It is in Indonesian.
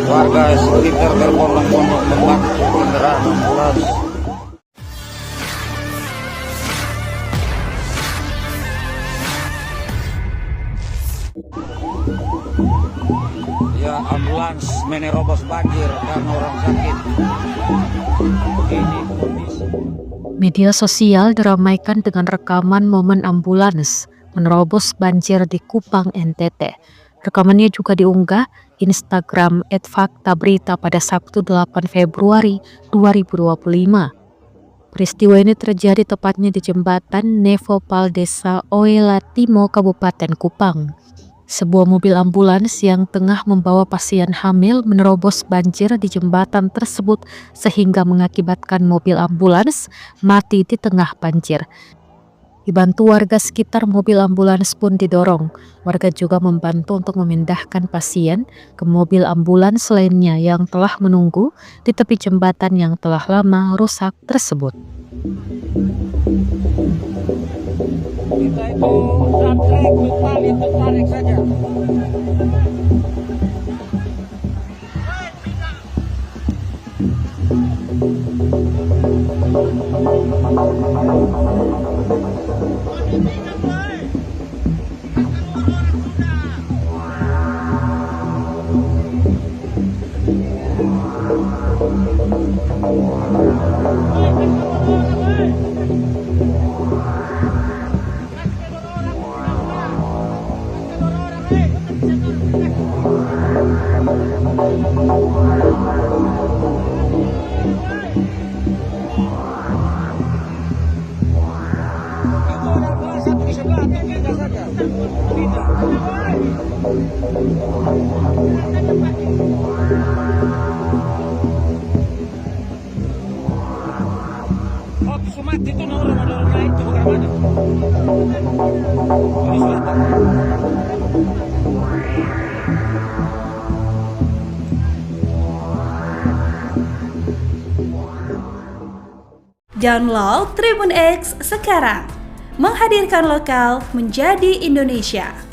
Warga sekitar berbondong-bondong membantu kendaraan ambulans. Ya, ambulans menerobos banjir karena orang sakit. Ini kondisi. Media sosial diramaikan dengan rekaman momen ambulans menerobos banjir di Kupang, NTT. Rekamannya juga diunggah Instagram @faktaberita pada Sabtu 8 Februari 2025. Peristiwa ini terjadi tepatnya di jembatan Nevopal Desa Oelatimo, Kabupaten Kupang. Sebuah mobil ambulans yang tengah membawa pasien hamil menerobos banjir di jembatan tersebut sehingga mengakibatkan mobil ambulans mati di tengah banjir. Dibantu warga sekitar, mobil ambulans pun didorong. Warga juga membantu untuk memindahkan pasien ke mobil ambulans lainnya yang telah menunggu di tepi jembatan yang telah lama rusak tersebut. Kita itu tarik saja. Oh, Sumat itu orang lain itu bagaimana? Ini selatan. Download Tribun X sekarang, menghadirkan lokal menjadi Indonesia.